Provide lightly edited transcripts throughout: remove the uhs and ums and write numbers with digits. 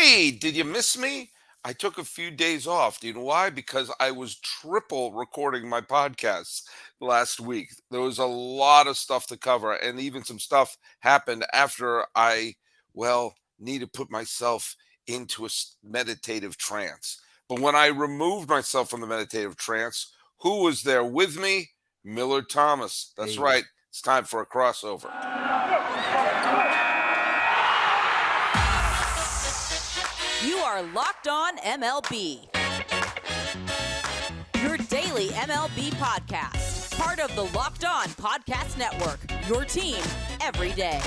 Hey, did you miss me? I took a few days off. Do you know why? Because I was triple recording my podcasts last week. There was a lot of stuff to cover, and even some stuff happened after I need to put myself into a meditative trance. But when I removed myself from the meditative trance, who was there with me? Millard Thomas. That's Hey, right. It's time for a crossover. You are Locked On MLB, your daily MLB podcast. Part of the Locked On Podcast Network, your team every day.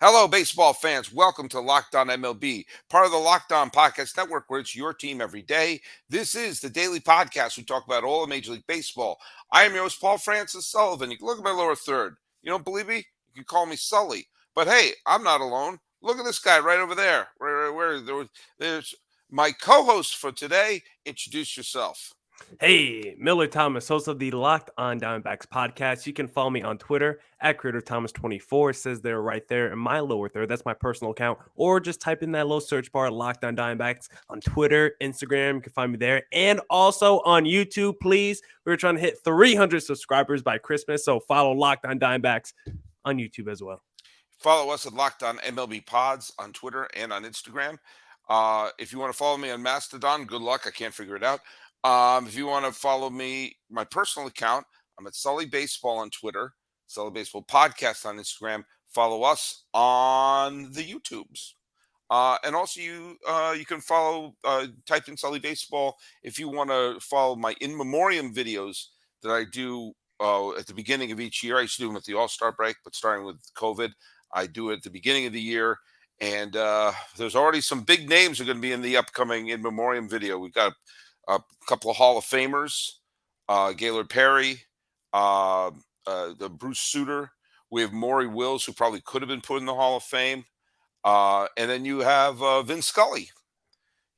Hello, baseball fans. Welcome to Locked On MLB, part of the Locked On Podcast Network, where it's your team every day. This is the daily podcast. We talk about all of Major League Baseball. I am your host, Paul Francis Sullivan. You can look at my lower third. You don't believe me? You can call me Sully. But hey, I'm not alone. Look at this guy right over there. There's my co-host for today. Introduce yourself. hey, Millard Thomas, host of the Locked On Diamondbacks podcast. You can follow me on Twitter at CreatorThomas24. It says there right there in my lower third. That's my personal account. Or just type in that little search bar, Locked On Diamondbacks, on Twitter, Instagram. You can find me there. And also on YouTube, please. We're trying to hit 300 subscribers by Christmas. So follow Locked On Diamondbacks on YouTube as well. Follow us at Locked On MLB Pods on Twitter and on Instagram. If you want to follow me on Mastodon, good luck. I can't figure it out. If you want to follow me, my personal account, I'm at Sully Baseball on Twitter, Sully Baseball Podcast on Instagram. Follow us on the YouTubes. And also you can follow, type in Sully Baseball if you want to follow my in memoriam videos that I do at the beginning of each year. I used to do them at the All-Star break, but starting with COVID, I do it at the beginning of the year. And there's already some big names are going to be in the upcoming in memoriam video. We've got a couple of Hall of Famers, Gaylord Perry, the Bruce Sutter. We have Maury Wills, who probably could have been put in the Hall of Fame. And then you have Vince Scully.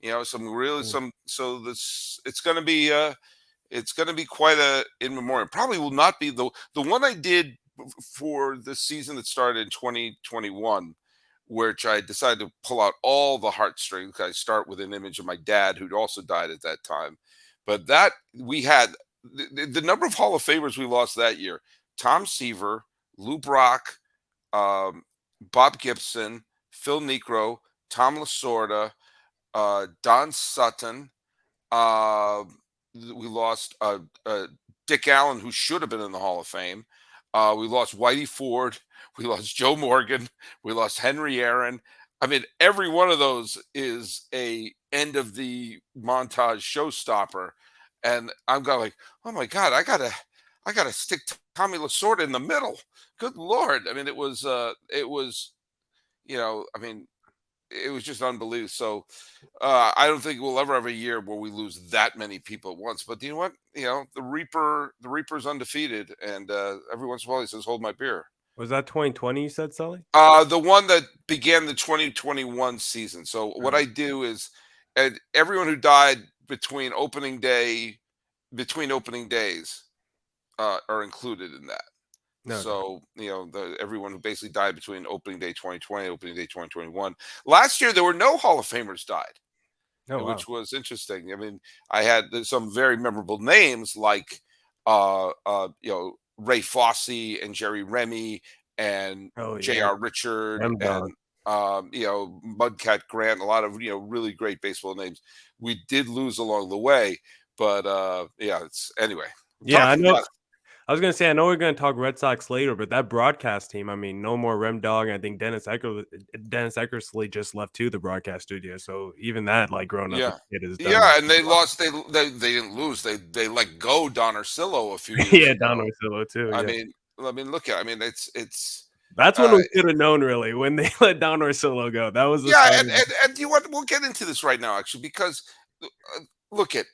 You know, so this it's going to be quite a in memoriam. Probably will not be the one I did for the season that started in 2021, which I decided to pull out all the heartstrings. I start with an image of my dad, who'd also died at that time. But that we had the number of Hall of Famers we lost that year: Tom Seaver, Lou Brock, Bob Gibson, Phil Niekro, Tom Lasorda, Don Sutton. We lost Dick Allen, who should have been in the Hall of Fame. We lost Whitey Ford. We lost Joe Morgan. We lost Henry Aaron. I mean, every one of those is a end of the montage showstopper. And I'm going like, oh my God, I gotta stick Tommy Lasorda in the middle. Good Lord. I mean, it was, I mean, it was just unbelievable. So I don't think we'll ever have a year where we lose that many people at once. But you know what? The Reaper's undefeated, and every once in a while he says, "Hold my beer." Was that 2020 you said, Sully? The one that began the 2021 season. So what I do is, and everyone who died between opening days, are included in that. No. So, everyone who basically died between opening day 2020, opening day 2021. Last year, there were no Hall of Famers died, Oh, wow. which was interesting. I mean, there's some very memorable names like, Ray Fosse and Jerry Remy and Oh, yeah. J.R. Richard Rem Dog. and, Mudcat Grant, a lot of, really great baseball names. We did lose along the way, but anyway. Yeah, I Talking know. about I was going to say, I know we're going to talk Red Sox later, but that broadcast team, I mean, no more Rem Dog. I think Dennis Eckersley just left to the broadcast studio. So even that, like, growing up, Yeah, as a kid is done. yeah, and they lost. They didn't lose. They let go Don Orsillo a few years Yeah, ago. Don Orsillo, too. I Yeah. mean, look at. I mean, it's. That's when we should have known, really, when they let Don Orsillo go. That was the Yeah, start. and you know what? We'll get into this right now, actually, because look at.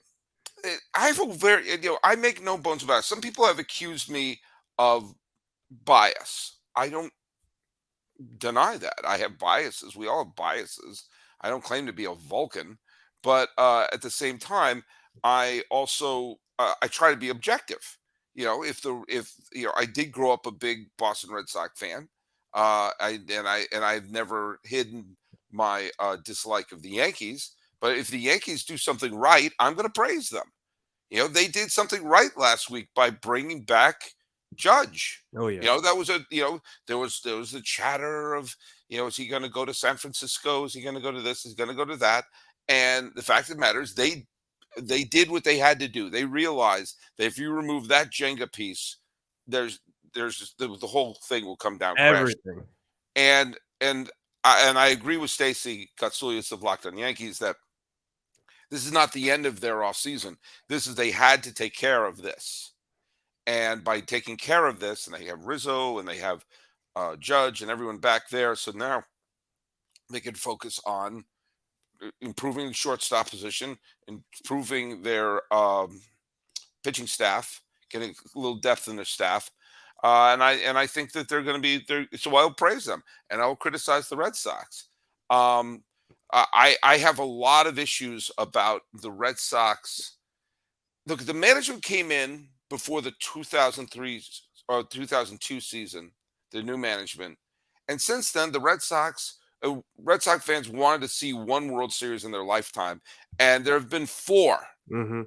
I have a very I make no bones about it. Some people have accused me of bias. I don't deny that. I have biases. We all have biases. I don't claim to be a Vulcan, but at the same time, I also I try to be objective. If I did grow up a big Boston Red Sox fan, I've never hidden my dislike of the Yankees. But if the Yankees do something right, I'm going to praise them. They did something right last week by bringing back Judge. Oh yeah. That was there was the chatter of, is he going to go to San Francisco? Is he going to go to this? Is he going to go to that? And the fact of the matter is, they did what they had to do. They realized that if you remove that Jenga piece, there's just, the whole thing will come down crash. Everything. And I agree with Stacy Gotsulias of Locked On Yankees that this is not the end of their off season. This is, they had to take care of this, and by taking care of this, and they have Rizzo and they have Judge and everyone back there, so now they can focus on improving the shortstop position, improving their pitching staff, getting a little depth in their staff. And I think that they're going to be there. So I'll praise them and I'll criticize the Red Sox. I have a lot of issues about the Red Sox. Look, the management came in before the 2003 or 2002 season, the new management, and since then the Red Sox fans wanted to see one World Series in their lifetime, and there have been 4. Mm-hmm.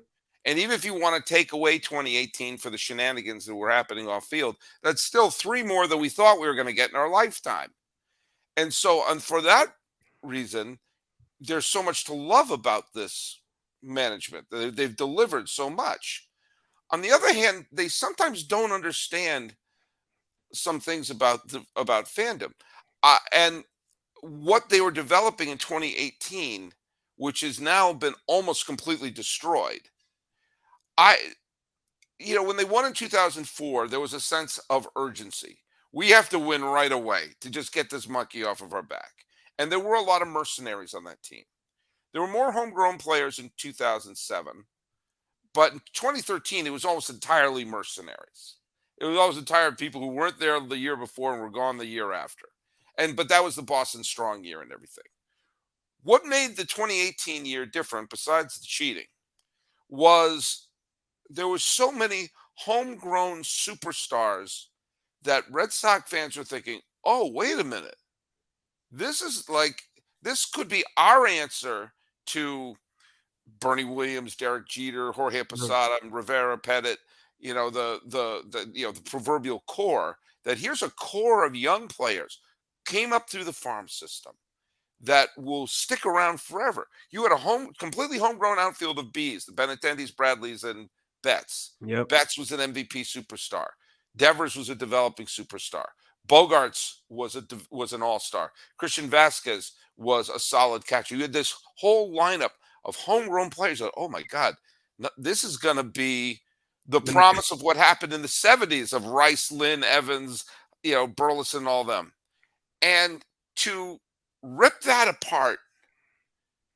And even if you want to take away 2018 for the shenanigans that were happening off field, that's still 3 more than we thought we were going to get in our lifetime. And so, and for that reason, there's so much to love about this management. They've delivered so much. On the other hand, they sometimes don't understand some things about fandom, and what they were developing in 2018, which has now been almost completely destroyed. When they won in 2004, there was a sense of urgency. We have to win right away to just get this monkey off of our back. And there were a lot of mercenaries on that team. There were more homegrown players in 2007, but in 2013, it was almost entirely mercenaries. It was almost entirely people who weren't there the year before and were gone the year after. But that was the Boston Strong year and everything. What made the 2018 year different, besides the cheating, was there were so many homegrown superstars that Red Sox fans were thinking, oh, wait a minute. This could be our answer to Bernie Williams, Derek Jeter, Jorge Posada, and Rivera Pettit, the proverbial core. That here's a core of young players came up through the farm system that will stick around forever. You had a completely homegrown outfield of Bs, the Benintendis, Bradleys, and Betts. Yep. Betts was an MVP superstar. Devers was a developing superstar. Bogarts was an all-star. Christian Vasquez was a solid catcher. You had this whole lineup of homegrown players that, oh my God, this is going to be the promise of what happened in the 70s of Rice, Lynn, Evans, Burleson, all them. And to rip that apart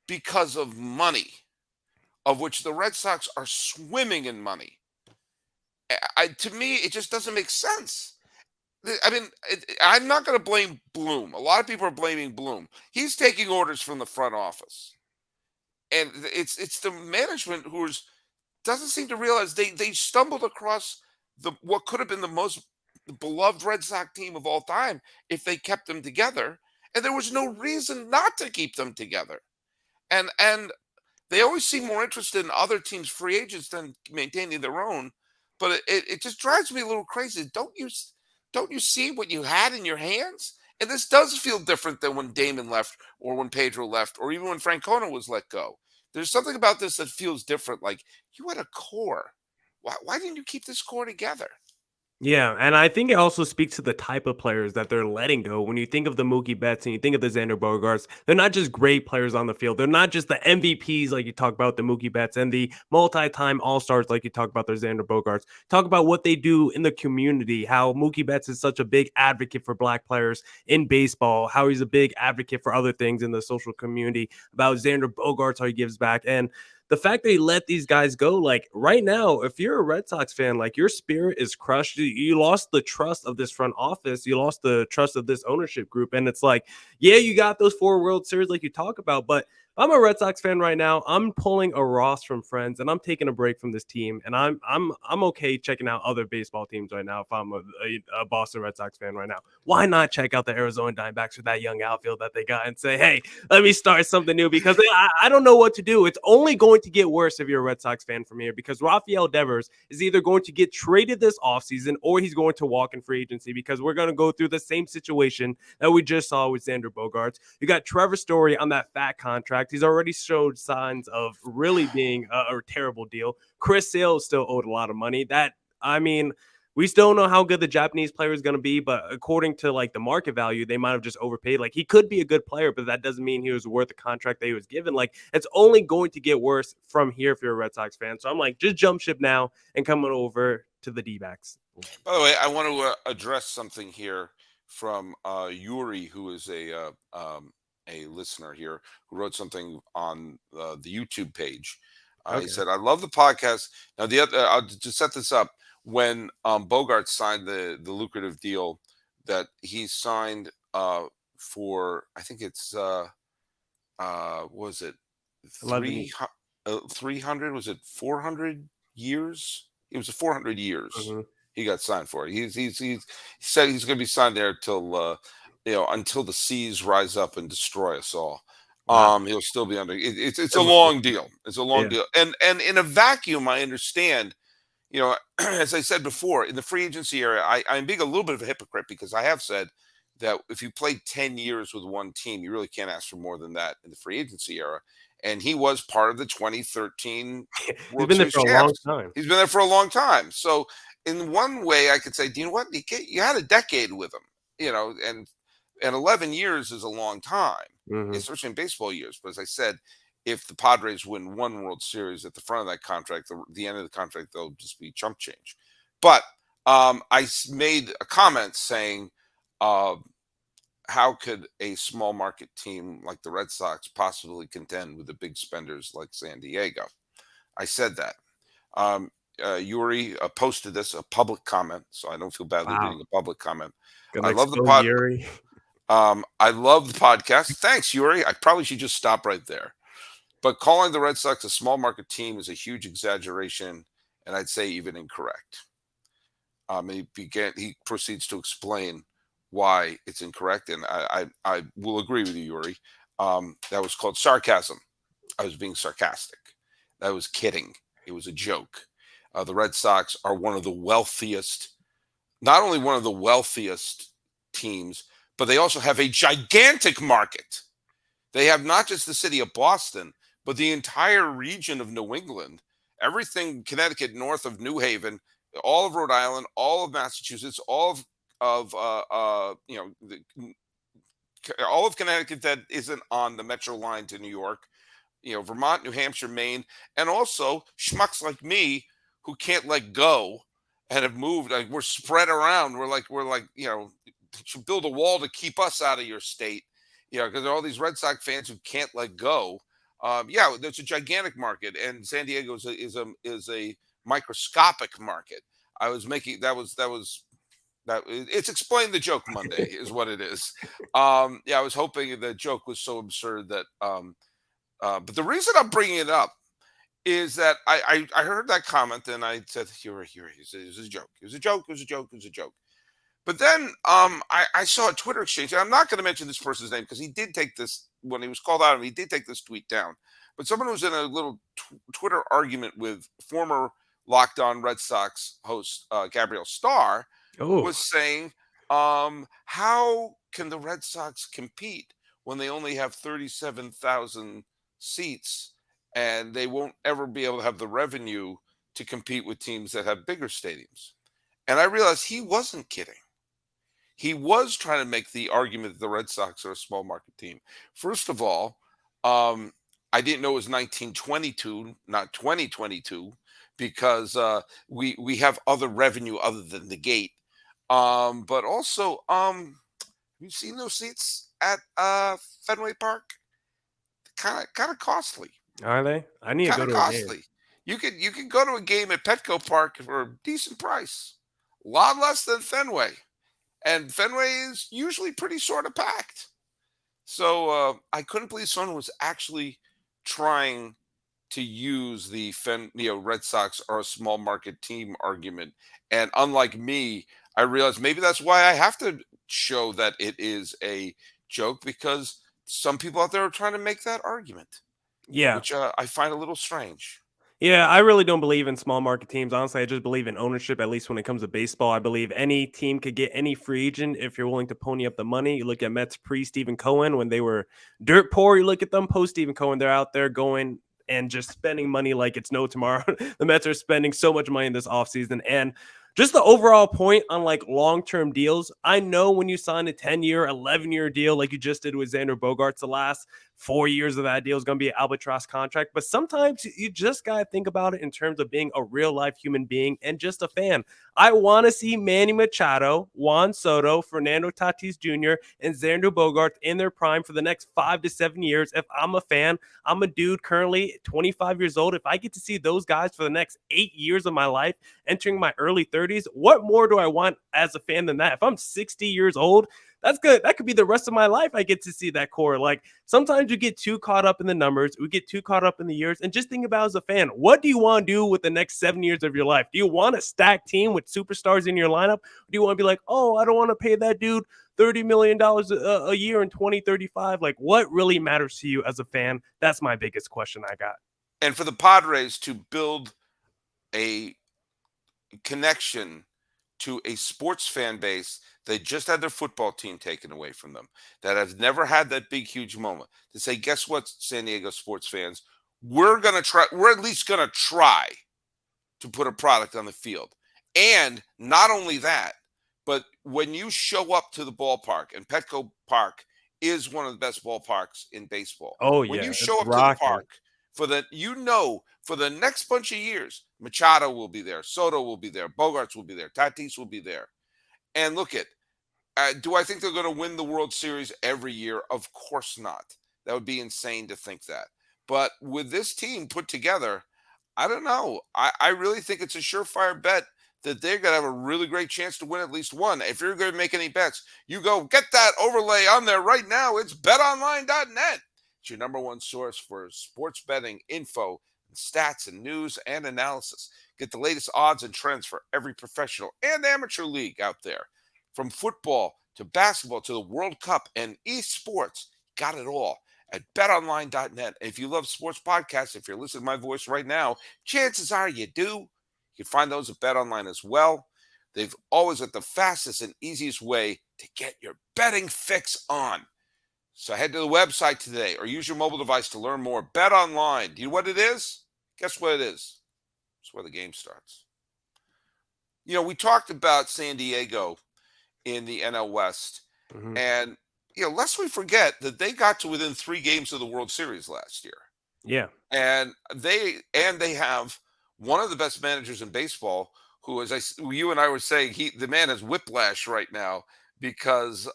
because of money, of which the Red Sox are swimming in money, to me, it just doesn't make sense. I mean, I'm not going to blame Bloom. A lot of people are blaming Bloom. He's taking orders from the front office. And it's the management who doesn't seem to realize they stumbled across what could have been the most beloved Red Sox team of all time if they kept them together. And there was no reason not to keep them together. And they always seem more interested in other teams' free agents than maintaining their own. But it just drives me a little crazy. Don't you see what you had in your hands? And this does feel different than when Damon left or when Pedro left or even when Francona was let go. There's something about this that feels different. Like, you had a core. Why didn't you keep this core together? Yeah, and I think it also speaks to the type of players that they're letting go. When you think of the Mookie Betts and you think of the Xander Bogaerts, they're not just great players on the field. They're not just the MVPs like you talk about the Mookie Betts and the multi-time All-Stars like you talk about their Xander Bogaerts. Talk about what they do in the community, how Mookie Betts is such a big advocate for Black players in baseball, how he's a big advocate for other things in the social community, about Xander Bogaerts, how he gives back. And the fact that he let these guys go, like right now, if you're a Red Sox fan, like your spirit is crushed. You lost the trust of this front office. You lost the trust of this ownership group. And it's like, yeah, you got those 4 World Series like you talk about, but I'm a Red Sox fan right now. I'm pulling a Ross from Friends, and I'm taking a break from this team. And I'm okay checking out other baseball teams right now. If I'm a Boston Red Sox fan right now, why not check out the Arizona Diamondbacks with that young outfield that they got and say, hey, let me start something new, because I don't know what to do. It's only going to get worse if you're a Red Sox fan from here, because Rafael Devers is either going to get traded this offseason or he's going to walk in free agency, because we're going to go through the same situation that we just saw with Xander Bogaerts. You got Trevor Story on that fat contract. He's already showed signs of really being a terrible deal. Chris Sale is still owed a lot of money. We still don't know how good the Japanese player is going to be, but according to like the market value, they might have just overpaid. Like, he could be a good player, but that doesn't mean he was worth the contract that he was given. Like, it's only going to get worse from here if you're a Red Sox fan. So I'm like, just jump ship now and come on over to the D-backs. By the way, I want to address something here from Yuri, who is a listener here, who wrote something on the YouTube page. He Okay. said, "I love the podcast." Now, I'll just set this up. When Bogart signed the lucrative deal that he signed for, I think it's was it 11. 300? Was it 400 years? It was 400 years. Mhm. He got signed for it. He said he's going to be signed there till until the seas rise up and destroy us all. Wow. He'll still be under. It's a It must be- long deal. It's a long Yeah. deal. And in a vacuum, I understand. As I said before, in the free agency area, I'm being a little bit of a hypocrite, because I have said that if you played 10 years with one team, you really can't ask for more than that in the free agency era. And he was part of the 2013 He's World been there Series for a long champs. time. He's been there for a long time. So in one way, I could say, do you know what? You had a decade with him, and 11 years is a long time, Mhm. especially in baseball years. But as I said, if the Padres win one World Series at the front of that contract, the end of the contract, they'll just be chump change. But made a comment saying, how could a small market team like the Red Sox possibly contend with the big spenders like San Diego? I said that. Yuri posted this, a public comment, so I don't feel badly Wow. reading a public comment. Gonna I love the expose Yuri. I love the podcast. Thanks, Yuri. I probably should just stop right there. But calling the Red Sox a small market team is a huge exaggeration, and I'd say even incorrect. He proceeds to explain why it's incorrect, and I will agree with you, Yuri. That was called sarcasm. I was being sarcastic. I was kidding. It was a joke. The Red Sox are one of the wealthiest, not only one of the wealthiest teams, but they also have a gigantic market. They have not just the city of Boston, but the entire region of New England, everything Connecticut north of New Haven, all of Rhode Island, all of Massachusetts, all of Connecticut that isn't on the Metro line to New York, Vermont, New Hampshire, Maine, and also schmucks like me who can't let go and have moved. Like, we're spread around. Should build a wall to keep us out of your state. Because all these Red Sox fans who can't let go. There's a gigantic market, and San Diego is a microscopic market. I was making that was that it's explain the joke Monday is what it is. I was hoping the joke was so absurd that but the reason I'm bringing it up is that I heard that comment, and I said, you're it was a joke. It was a joke. It was a joke. It was a joke. But then I saw a Twitter exchange, and I'm not going to mention this person's name because he did take this, when he was called out, he did take this tweet down. But someone who was in a little Twitter argument with former Locked On Red Sox host Gabrielle Starr was saying, how can the Red Sox compete when they only have 37,000 seats and they won't ever be able to have the revenue to compete with teams that have bigger stadiums? And I realized he wasn't kidding. He was trying to make the argument that the Red Sox are a small market team. First of all, I didn't know it was 1922, not 2022, because we have other revenue other than the gate. But also, have you seen those seats at Fenway Park? Kind of costly. Are they? I need to Kind go of to a game. costly. You can go to a game at Petco Park for a decent price, a lot less than Fenway. And Fenway is usually pretty sort of packed. So I couldn't believe someone was actually trying to use the Red Sox are a small market team argument. And unlike me, I realize maybe that's why I have to show that it is a joke, because some people out there are trying to make that argument, Yeah. which I find a little strange. Yeah, I really don't believe in small market teams. Honestly, I just believe in ownership, at least when it comes to baseball. I believe any team could get any free agent if you're willing to pony up the money. You look at Mets pre Stephen Cohen when they were dirt poor. You look at them post Stephen Cohen, they're out there going and just spending money like it's no tomorrow. The Mets are spending so much money this offseason. And just the overall point on like long-term deals. I know when you sign a 10-year, 11-year deal like you just did with Xander Bogaerts, the last 4 years of that deal is going to be an albatross contract. But sometimes you just got to think about it in terms of being a real life human being and just a fan. I want to see Manny Machado, Juan Soto, Fernando Tatis Jr., and Xander Bogaerts in their prime for the next 5 to 7 years. If I'm a fan, I'm a dude currently 25 years old. If I get to see those guys for the next 8 years of my life, entering my early 30s, what more do I want as a fan than that? If I'm 60 years old, that's good. That could be the rest of my life. I get to see that core. Like sometimes you get too caught up in the numbers. We get too caught up in the years. And just think about as a fan, what do you want to do with the next 7 years of your life? Do you want a stacked team with superstars in your lineup? Or do you want to be like, oh, I don't want to pay that dude $30 million a year in 2035? Like what really matters to you as a fan? That's my biggest question I got. And for the Padres to build a connection to a sports fan base that just had their football team taken away from them, that has never had that big, huge moment, to say, guess what, San Diego sports fans, we're at least going to try to put a product on the field. And not only that, but when you show up to the ballpark, and Petco Park is one of the best ballparks in baseball. Oh, When yeah. you It's show up to the rocking. park for the next bunch of years, Machado will be there, Soto will be there, Bogarts will be there, Tatis will be there. And look at, do I think they're going to win the World Series every year? Of course not. That would be insane to think that. But with this team put together, I don't know. I really think it's a surefire bet that they're going to have a really great chance to win at least one. If you're going to make any bets, you go get that overlay on there right now. It's betonline.net. It's your number one source for sports betting info, and stats, and news and analysis. Get the latest odds and trends for every professional and amateur league out there. From football to basketball to the World Cup and esports, got it all at betonline.net. And if you love sports podcasts, if you're listening to my voice right now, chances are you do. You can find those at BetOnline as well. They've always got the fastest and easiest way to get your betting fix on. So head to the website today or use your mobile device to learn more. BetOnline. Do you know what it is? Guess what it is? It's where the game starts. We talked about San Diego in the NL West. Mhm. And, lest we forget that they got to within 3 games of the World Series last year. Yeah. And they have one of the best managers in baseball, who, as you and I were saying, the man has whiplash right now because,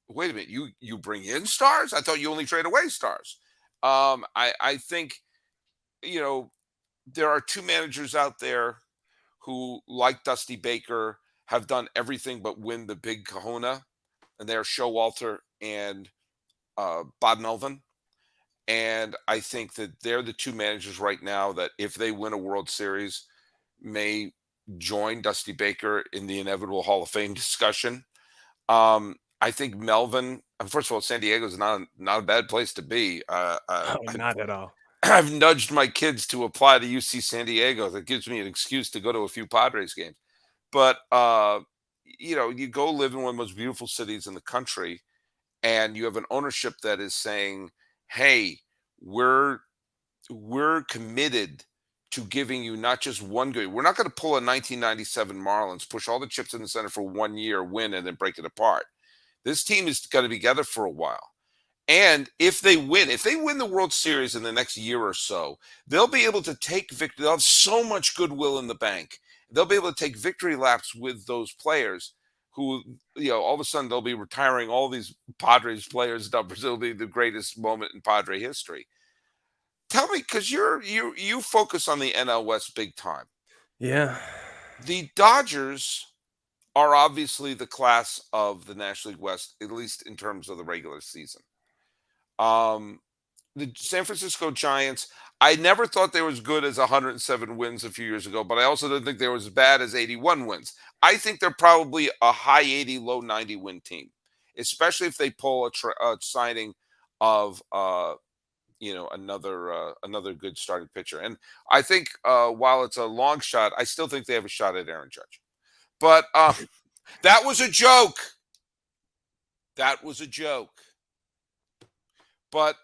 wait a minute, you bring in stars? I thought you only trade away stars. I think, there are 2 managers out there who, like Dusty Baker, have done everything but win the big kahuna, and they're Showalter and Bob Melvin. And I think that they're the 2 managers right now that, if they win a World Series, may join Dusty Baker in the inevitable Hall of Fame discussion. I think Melvin, first of all, San Diego is not a bad place to be. Oh, not at all. I've nudged my kids to apply to UC San Diego. That gives me an excuse to go to a few Padres games. But, you go live in one of the most beautiful cities in the country, and you have an ownership that is saying, hey, we're committed to giving you not just one good. We're not going to pull a 1997 Marlins, push all the chips in the center for 1 year, win, and then break it apart. This team is going to be together for a while. And if they win the World Series in the next year or so, they'll be able to take victory. They'll have so much goodwill in the bank. They'll be able to take victory laps with those players who, all of a sudden they'll be retiring all these Padres players' numbers. It'll be the greatest moment in Padre history. Tell me, because you focus on the NL West big time. Yeah. The Dodgers are obviously the class of the National League West, at least in terms of the regular season. the San Francisco Giants, I never thought they were as good as 107 wins a few years ago, but I also didn't think they were as bad as 81 wins. I think they're probably a high 80, low 90 win team, especially if they pull a signing of another good starting pitcher. And I think while it's a long shot, I still think they have a shot at Aaron Judge. But that was a joke. That was a joke. But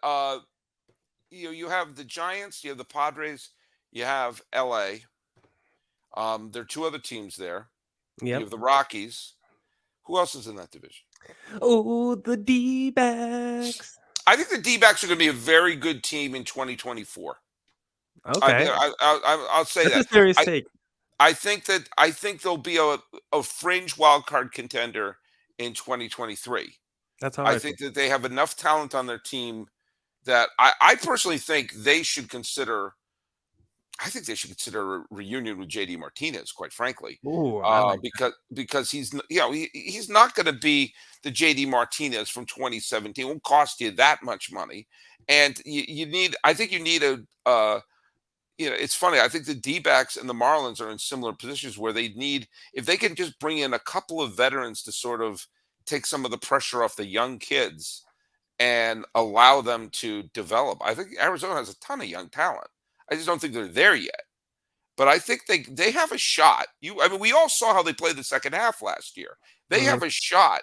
you have the Giants, you have the Padres, you have LA. There are two other teams there. You Yep. have the Rockies. Who else is in that division? Oh, the D-backs. I think the D-backs are going to be a very good team in 2024. Okay. I'll say That's that. a serious take. I think they'll be a fringe wild card contender in 2023. That's how I think that they have enough talent on their team that I personally think they should consider. I think they should consider a reunion with JD Martinez, quite frankly. Ooh, Because he's he's not going to be the JD Martinez from 2017. It won't cost you that much money, and you need. I think you need it's funny. I think the D-backs and the Marlins are in similar positions where they need, if they can just bring in a couple of veterans to sort of take some of the pressure off the young kids and allow them to develop. I think Arizona has a ton of young talent. I just don't think they're there yet. But I think they have a shot. We all saw how they played the second half last year. They have a shot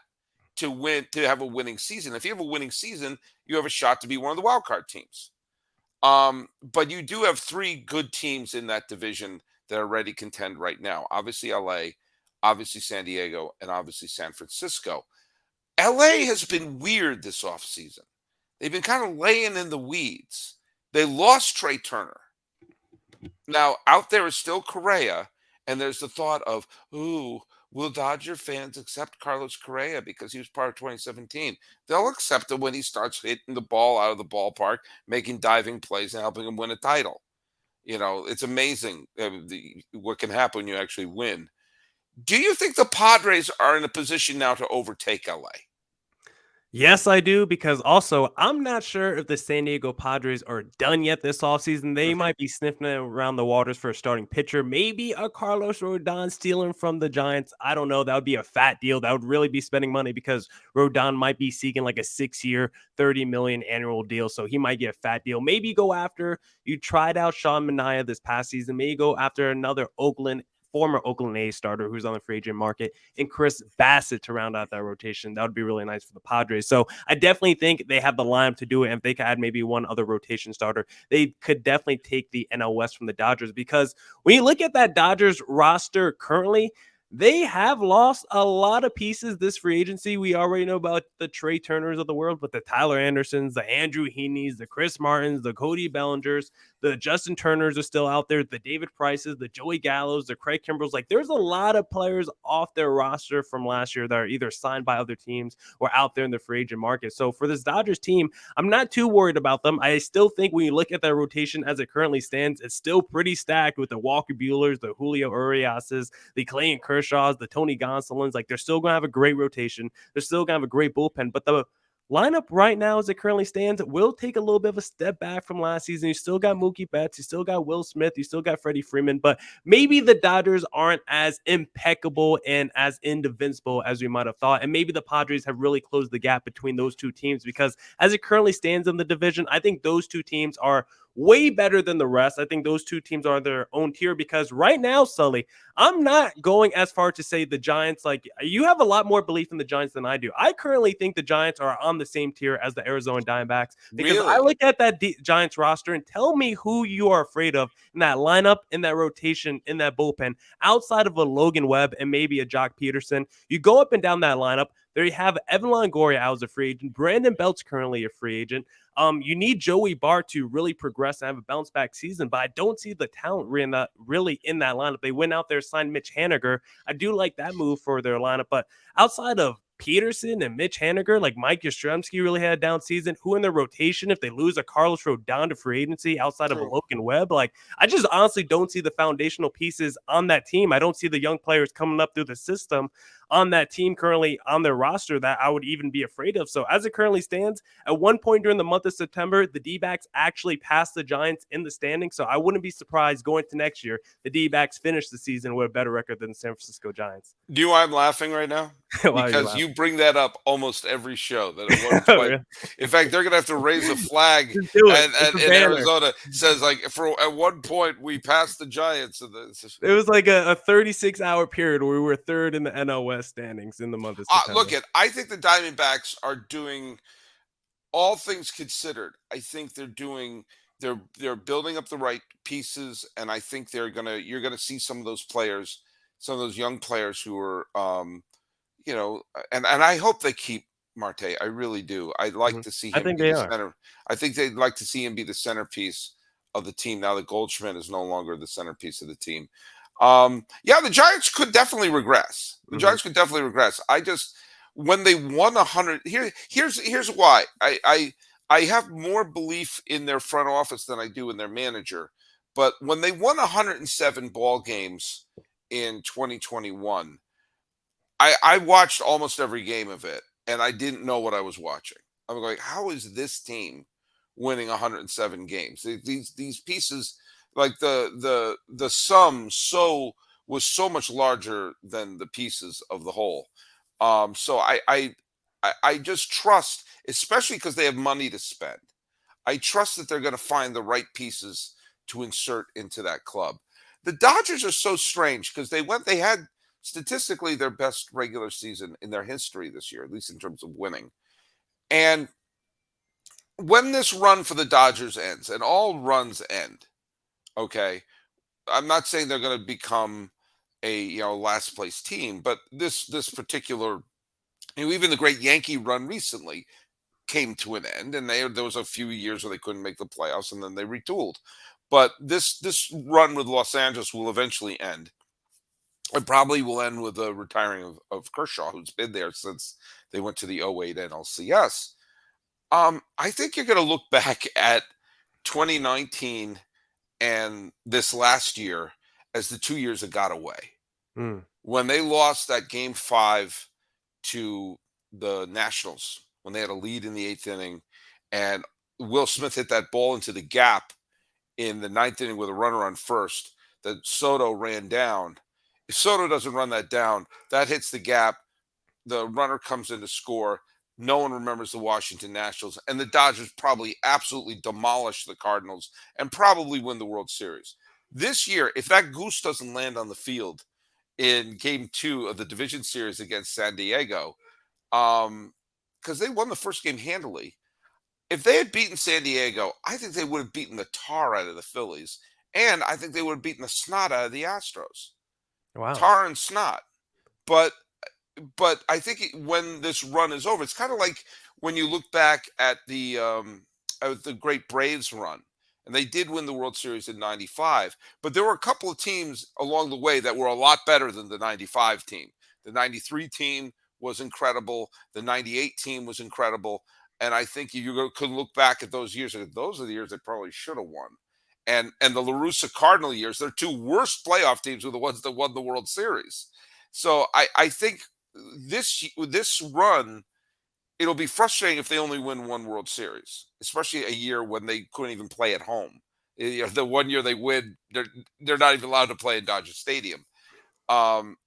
to win, to have a winning season. If you have a winning season, you have a shot to be one of the wild card teams. But you do have three good teams in that division that are ready to contend right now. Obviously LA, obviously San Diego, and obviously San Francisco. LA has been weird this offseason. They've been kind of laying in the weeds. They lost Trey Turner. Now, out there is still Correa, and there's the thought of, ooh, will Dodger fans accept Carlos Correa because he was part of 2017? They'll accept him when he starts hitting the ball out of the ballpark, making diving plays, and helping him win a title. It's amazing what can happen when you actually win. Do you think the Padres are in a position now to overtake LA? Yes, I do, because also I'm not sure if the San Diego Padres are done yet this offseason. They might be sniffing around the waters for a starting pitcher. Maybe a Carlos Rodon stealing from the Giants. I don't know. That would be a fat deal. That would really be spending money because Rodon might be seeking like a 6-year, $30 million annual deal. So he might get a fat deal. Maybe go after, you tried out Sean Manaea this past season. Maybe go after another former Oakland A's starter who's on the free agent market, and Chris Bassett to round out that rotation. That would be really nice for the Padres. So I definitely think they have the lineup to do it. And if they could add maybe one other rotation starter, they could definitely take the NL West from the Dodgers, because when you look at that Dodgers roster currently, they have lost a lot of pieces this free agency. We already know about the Trey Turners of the world, but the Tyler Andersons, the Andrew Heaney's, the Chris Martins, the Cody Bellingers, the Justin Turners are still out there, the David Prices, the Joey Gallos, the Craig Kimbrells. Like, there's a lot of players off their roster from last year that are either signed by other teams or out there in the free agent market. So for this Dodgers team, I'm not too worried about them. I still think when you look at that rotation as it currently stands, it's still pretty stacked with the Walker Buehlers, the Julio Uriases, the Clayton Kershaw's, the Tony Gonsolins. Like, they're still going to have a great rotation. They're still going to have a great bullpen. But the lineup right now, as it currently stands, will take a little bit of a step back from last season. You still got Mookie Betts, you still got Will Smith, you still got Freddie Freeman, but maybe the Dodgers aren't as impeccable and as invincible as we might have thought. And maybe the Padres have really closed the gap between those two teams, because as it currently stands in the division, I think those two teams are way better than the rest. I think those two teams are their own tier, because right now, Sully, I'm not going as far to say the Giants, like, you have a lot more belief in the Giants than I do. I currently think the Giants are on the same tier as the Arizona Diamondbacks, because Really? I look at that Giants roster and tell me who you are afraid of in that lineup, in that rotation, in that bullpen, outside of a Logan Webb and maybe a Jock Peterson. You go up and down that lineup. There you have Evan Longoria out as a free agent. Brandon Belt's currently a free agent. You need Joey Bart to really progress and have a bounce back season, but I don't see the talent really in that lineup. They went out there, signed Mitch Haniger. I do like that move for their lineup, but outside of Peterson and Mitch Haniger, like Mike Yastrzemski really had a down season. Who in their rotation, if they lose a Carlos Rodon to free agency outside of a Logan Webb? Like, I just honestly don't see the foundational pieces on that team. I don't see the young players coming up through the system. on that team currently on their roster that I would even be afraid of. So as it currently stands, at one point during the month of September, the D-backs actually passed the Giants in the standings. So I wouldn't be surprised going to next year, the D-backs finish the season with a better record than the San Francisco Giants. Do you know why I'm laughing right now? Why are you Because laughing? you bring that up almost every show. That at one Oh, point, really? in fact, they're gonna have to raise a flag Just do it. and, It's a in banner. Arizona says like for at one point we passed the Giants. It was like a 36-hour period where we were third in the NL West standings in the month of September. Look, I think the Diamondbacks are doing, all things considered, I think they're building up the right pieces, and I think you're gonna see some of those players, some of those young players who are and I hope they keep Marte. I really do. I'd like Mhm. to see I him think be they the are. center. I think they'd like to see him be the centerpiece of the team now that Goldschmidt is no longer the centerpiece of the team. Yeah, the Giants could definitely regress. The Mhm. Giants could definitely regress. I just, when they won 100, here's why I have more belief in their front office than I do in their manager. But when they won 107 ball games in 2021, I watched almost every game of it, and I didn't know what I was watching. I'm like, how is this team winning 107 games? These pieces, like the sum, was so much larger than the pieces of the whole. So I just trust, especially because they have money to spend. I trust that they're going to find the right pieces to insert into that club. The Dodgers are so strange because they had statistically their best regular season in their history this year, at least in terms of winning. And when this run for the Dodgers ends, and all runs end, okay, I'm not saying they're going to become a last place team, but this particular, even the great Yankee run recently came to an end, and there was a few years where they couldn't make the playoffs, and then they retooled. But this run with Los Angeles will eventually end. It probably will end with the retiring of Kershaw, who's been there since they went to the '08 NLCS. I think you're going to look back at 2019 and this last year as the 2 years that got away. Mm. When they lost that game 5 to the Nationals, when they had a lead in the 8th inning, and Will Smith hit that ball into the gap in the 9th inning with a runner on first that Soto ran down. If Soto doesn't run that down, that hits the gap. The runner comes in to score. No one remembers the Washington Nationals, and the Dodgers probably absolutely demolish the Cardinals and probably win the World Series. This year, if that goose doesn't land on the field in Game 2 of the division series against San Diego, because they won the first game handily. If they had beaten San Diego, I think they would have beaten the tar out of the Phillies, and I think they would have beaten the snot out of the Astros. Wow. Tar and snot. But I think when this run is over, it's kind of like when you look back at the great Braves run, and they did win the World Series in '95. But there were a couple of teams along the way that were a lot better than the '95 team. The '93 team was incredible. The '98 team was incredible. And I think you could look back at those years, and those are the years they probably should have won. And the La Russa Cardinal years, their two worst playoff teams were the ones that won the World Series. So I think this run, it'll be frustrating if they only win one World Series, especially a year when they couldn't even play at home. The 1 year they win, they're not even allowed to play in Dodger Stadium,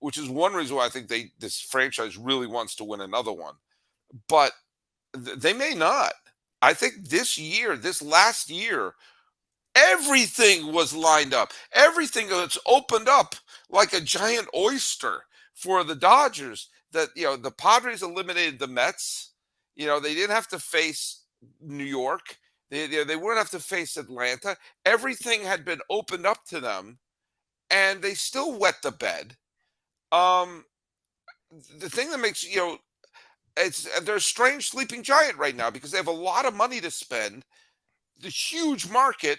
which is one reason why I think this franchise really wants to win another one. But they may not. I think this last year, everything was lined up. Everything that's opened up like a giant oyster for the Dodgers. That the Padres eliminated the Mets. They didn't have to face New York. They wouldn't have to face Atlanta. Everything had been opened up to them, and they still wet the bed. The thing that makes they're a strange sleeping giant right now because they have a lot of money to spend, the huge market,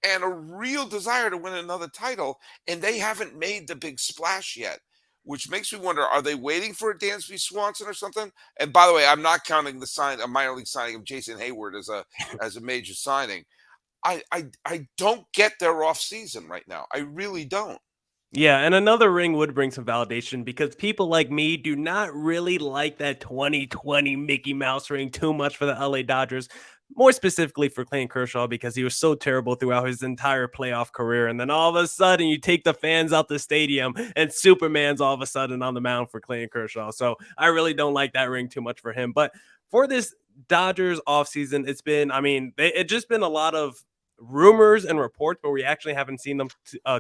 and a real desire to win another title, and they haven't made the big splash yet, which makes me wonder, are they waiting for a Dansby Swanson or something? And by the way, I'm not counting a minor league signing of Jason Hayward as a major signing. I don't get their off season right now. I really don't. Yeah, and another ring would bring some validation because people like me do not really like that 2020 Mickey Mouse ring too much for the LA Dodgers. More specifically for Clayton Kershaw because he was so terrible throughout his entire playoff career. And then all of a sudden, you take the fans out the stadium and Superman's all of a sudden on the mound for Clayton Kershaw. So I really don't like that ring too much for him. But for this Dodgers offseason, it's been, I mean, it's just been a lot of rumors and reports, but we actually haven't seen them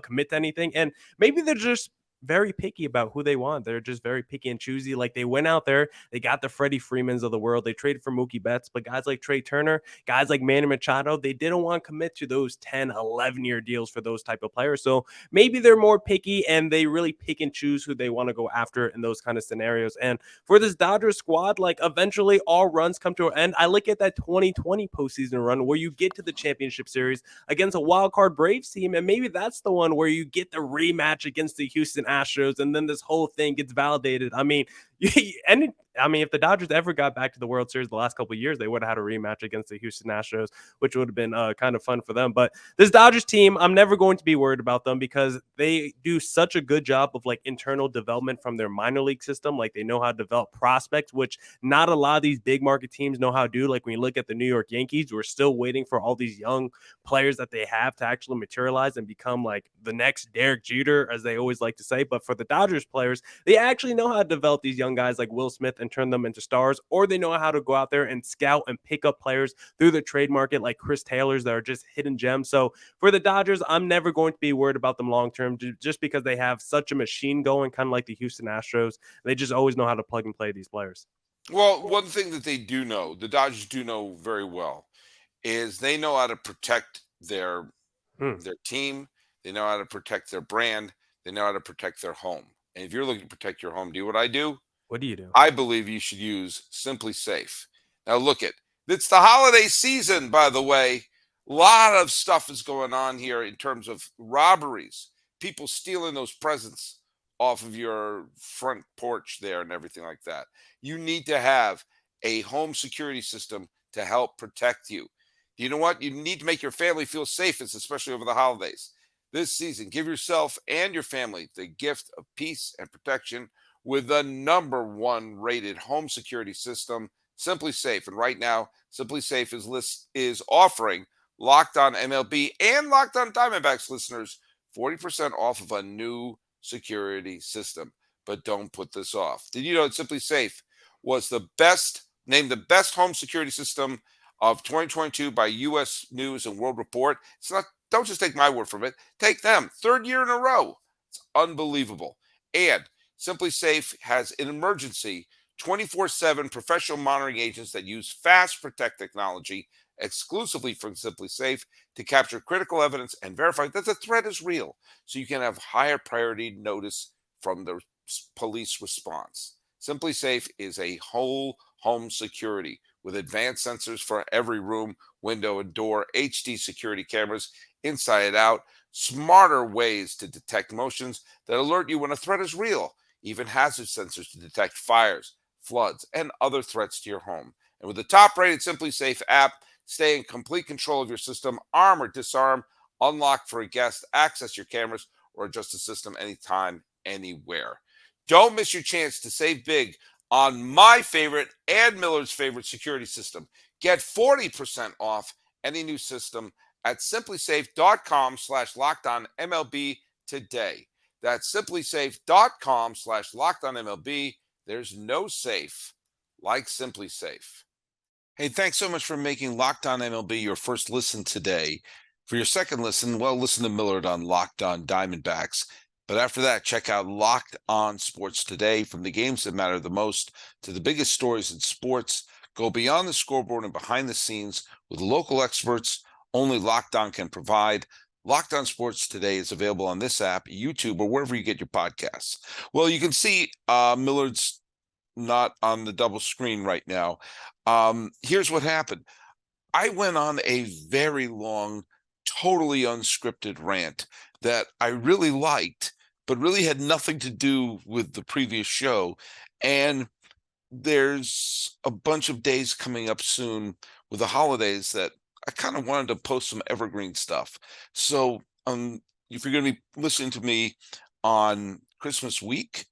commit to anything. And maybe they're just very picky about who they want. They're just very picky and choosy. Like they went out there, they got the Freddie Freemans of the world. They traded for Mookie Betts, but guys like Trey Turner, guys like Manny Machado, they didn't want to commit to those 10, 11-year deals for those type of players. So maybe they're more picky and they really pick and choose who they want to go after in those kind of scenarios. And for this Dodgers squad, like eventually all runs come to an end. I look at that 2020 postseason run where you get to the championship series against a wild card Braves team, and maybe that's the one where you get the rematch against the Houston Astros, and then this whole thing gets validated. I mean, if the Dodgers ever got back to the World Series the last couple of years, they would have had a rematch against the Houston Astros, which would have been kind of fun for them. But this Dodgers team, I'm never going to be worried about them because they do such a good job of like internal development from their minor league system. Like they know how to develop prospects, which not a lot of these big market teams know how to do. Like when you look at the New York Yankees, we're still waiting for all these young players that they have to actually materialize and become like the next Derek Jeter, as they always like to say. But for the Dodgers players, they actually know how to develop these young guys like Will Smith and turn them into stars, or they know how to go out there and scout and pick up players through the trade market like Chris Taylor's that are just hidden gems. So for the Dodgers, I'm never going to be worried about them long term just because they have such a machine going, kind of like the Houston Astros. They just always know how to plug and play these players. Well, one thing that they do know, the Dodgers do know very well, is they know how to protect Hmm. their team. They know how to protect their brand. They know how to protect their home. And if you're looking to protect your home, do what I do. What do you do? I believe you should use Simply Safe. Now, look it's the holiday season, by the way. A lot of stuff is going on here in terms of robberies, people stealing those presents off of your front porch there and everything like that. You need to have a home security system to help protect you. You know what? You need to make your family feel safest, especially over the holidays. This season, give yourself and your family the gift of peace and protection with the #1 rated home security system, Simply Safe. And right now, Simply Safe is offering Locked On MLB and Locked On Diamondbacks listeners 40% off of a new security system. But don't put this off. Did you know that Simply Safe was named the best home security system of 2022 by U.S. News and World Report? It's not. Don't just take my word from it. Take them. Third year in a row. It's unbelievable. And Simply Safe has an emergency 24/7 professional monitoring agents that use fast protect technology exclusively from Simply Safe to capture critical evidence and verify that the threat is real, so you can have higher priority notice from the police response. Simply Safe is a whole home security with advanced sensors for every room, window, and door, HD security cameras inside and out, smarter ways to detect motions that alert you when a threat is real, even hazard sensors to detect fires, floods, and other threats to your home. And with the top rated Simply Safe app, stay in complete control of your system, arm or disarm, unlock for a guest, access your cameras, or adjust the system anytime, anywhere. Don't miss your chance to save big on my favorite and Miller's favorite security system. Get 40% off any new system at simplysafe.com/lockedonmlb today. That's simplysafe.com/lockedonmlb. There's no safe like Simply Safe. Hey, thanks so much for making Locked On MLB your first listen today. For your second listen, well, listen to Millard on Locked On Diamondbacks. But after that, check out Locked On Sports Today. From the games that matter the most to the biggest stories in sports, go beyond the scoreboard and behind the scenes with local experts only Locked On can provide. Locked On Sports Today is available on this app, YouTube, or wherever you get your podcasts. Well, you can see Millard's not on the double screen right now. Here's what happened. I went on a very long, totally unscripted rant that I really liked, but really had nothing to do with the previous show. And there's a bunch of days coming up soon with the holidays that I kind of wanted to post some evergreen stuff. So if you're going to be listening to me on Christmas week,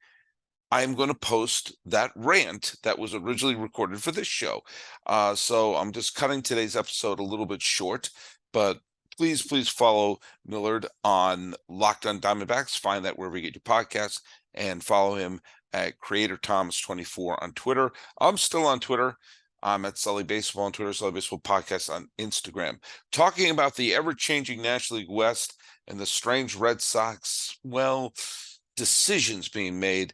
I'm going to post that rant that was originally recorded for this show. So I'm just cutting today's episode a little bit short, but please follow Millard on Locked On Diamondbacks. Find that wherever you get your podcasts, and follow him at Creator Thomas 24 on Twitter. I'm still on Twitter. I'm at Sully Baseball on Twitter, Sully Baseball Podcast on Instagram. Talking about the ever-changing National League West and the strange Red Sox, decisions being made.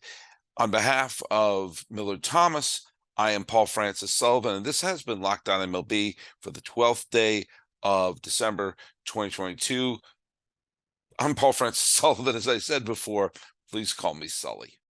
On behalf of Millard Thomas, I am Paul Francis Sullivan, and this has been Locked On MLB for the 12th day of December 2022. I'm Paul Francis Sullivan. As I said before, please call me Sully.